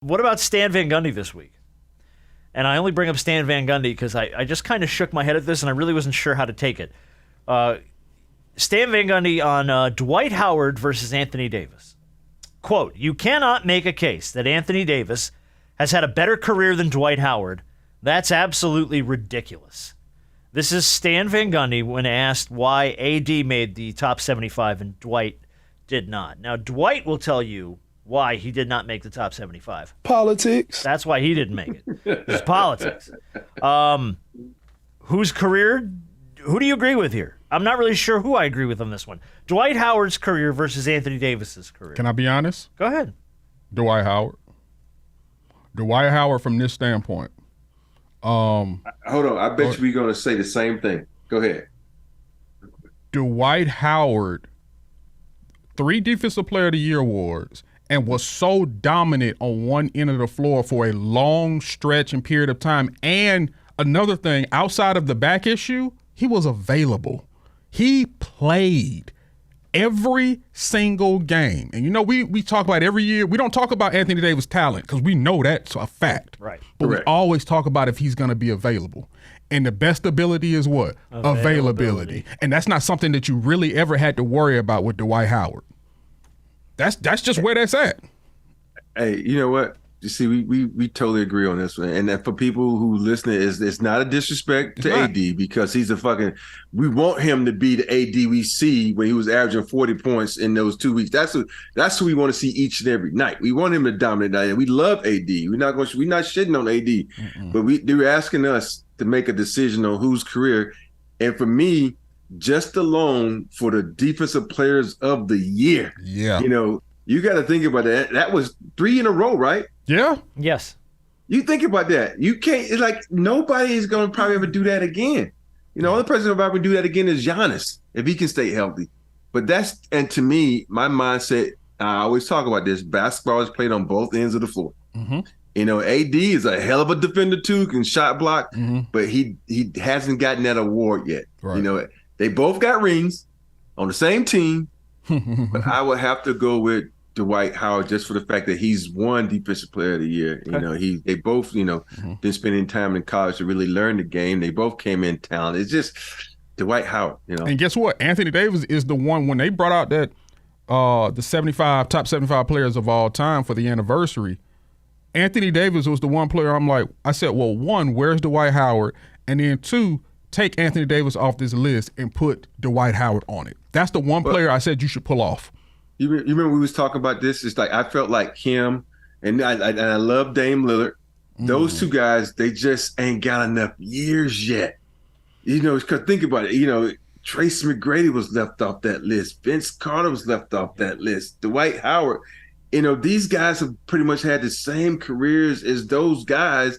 What about Stan Van Gundy this week? And I only bring up Stan Van Gundy because I just kind of shook my head at this and I really wasn't sure how to take it. Stan Van Gundy on Dwight Howard versus Anthony Davis. Quote, "You cannot make a case that Anthony Davis has had a better career than Dwight Howard. That's absolutely ridiculous." This is Stan Van Gundy when asked why AD made the top 75 and Dwight did not. Now, Dwight will tell you why he did not make the top 75. Politics. That's why he didn't make it. It's politics. Whose career? Who do you agree with here? I'm not really sure who I agree with on this one. Dwight Howard's career versus Anthony Davis's career. Can I be honest? Go ahead. Dwight Howard. Dwight Howard from this standpoint. Hold on. I bet you we're going to say the same thing. Go ahead. Dwight Howard, 3 Defensive Player of the Year awards, and was so dominant on one end of the floor for a long stretch and period of time. And another thing, outside of the back issue, he was available. He played every single game. And, you know, we talk about every year. We don't talk about Anthony Davis' talent because we know that's a fact. Right. But Correct. we always talk about if he's going to be available. And the best ability is what? Availability. And that's not something that you really ever had to worry about with Dwight Howard. That's just where that's at. Hey, you know what? You see, we totally agree on this one. And that for people who listen, it's not a disrespect to AD because he's a fucking. We want him to be the AD we see when he was averaging 40 points in those 2 weeks. That's who we want to see each and every night. We want him to dominate that. We love AD. We're not shitting on AD, but they're asking us to make a decision on whose career. And for me, just alone for the defensive players of the year. Yeah. You know, you got to think about that. That was 3 in a row, right? Yeah. Yes. You think about that. You can't, it's like, nobody is going to probably ever do that again. You know, the only person who'll probably do that again is Giannis, if he can stay healthy. But and to me, my mindset, I always talk about this, basketball is played on both ends of the floor. Mm-hmm. You know, AD is a hell of a defender too, can shot block, but he hasn't gotten that award yet. Right. You know, they both got rings on the same team, but I would have to go with Dwight Howard just for the fact that he's won Defensive Player of the Year. You know, they both, you know, been spending time in college to really learn the game. They both came in talented. It's just Dwight Howard, you know. And guess what? Anthony Davis is the one, when they brought out that the top 75 players of all time for the anniversary, Anthony Davis was the one player I said, well, 1, where's Dwight Howard? And then 2, take Anthony Davis off this list and put Dwight Howard on it. That's the one player I said you should pull off. You remember we was talking about this? It's like I felt like him, and I love Dame Lillard. Those two guys, they just ain't got enough years yet. You know, because think about it. You know, Tracy McGrady was left off that list. Vince Carter was left off that list. Dwight Howard. You know, these guys have pretty much had the same careers as those guys.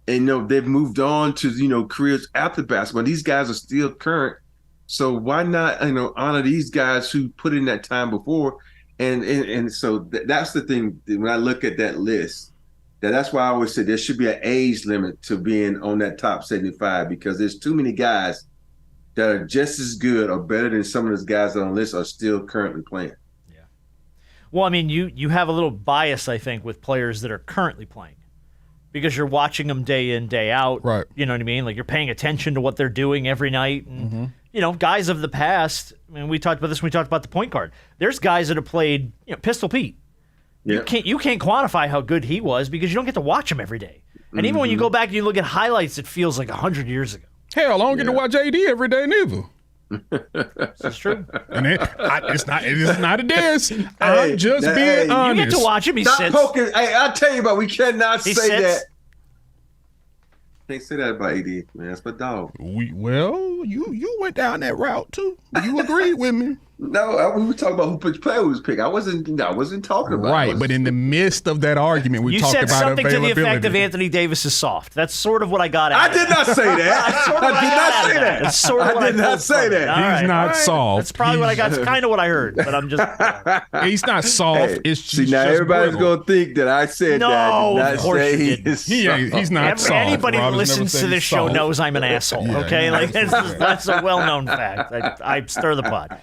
And, you know, they've moved on to, you know, careers after basketball. These guys are still current. So why not, you know, honor these guys who put in that time before? And so that's the thing. When I look at that list, that's why I always say there should be an age limit to being on that top 75 because there's too many guys that are just as good or better than some of those guys on the list are still currently playing. Yeah. Well, I mean, you have a little bias, I think, with players that are currently playing because you're watching them day in, day out. Right. You know what I mean? Like you're paying attention to what they're doing every night. And, you know, guys of the past, I mean, we talked about this when we talked about the point guard. There's guys that have played, you know, Pistol Pete. Yeah. You can't quantify how good he was because you don't get to watch him every day. And even when you go back and you look at highlights, it feels like 100 years ago. Hell, I don't get to watch AD every day neither. That's true. And it's not a diss. I'm just being honest. You get to watch him. He Stop sits. poking. Hey, I'll tell you about. We cannot He say sits. that. Can't say that about AD, man. That's my dog. You went down that route too. You agreed with me. No, we were talking about who player was picked. I wasn't talking about Right, but in the midst of that argument, we You talked said about something to the availability. effect of Anthony Davis is soft. That's sort of what I got at. I did not say that. Sort of what I did got not out of say that. That's sort of what I did pulled not say from it. that. All He's right, not all right. soft. That's probably what I got. It's kind of what I heard, but I'm just. He's not soft. Hey, it's see, just now everybody's brittle. going to think that I said No, that. I did not of course say you he didn't. is He's not soft. Anybody who Rob has never listens said to this he's show soft. knows I'm an asshole. Yeah, Okay, he like knows. that's a well-known fact. I stir the pot.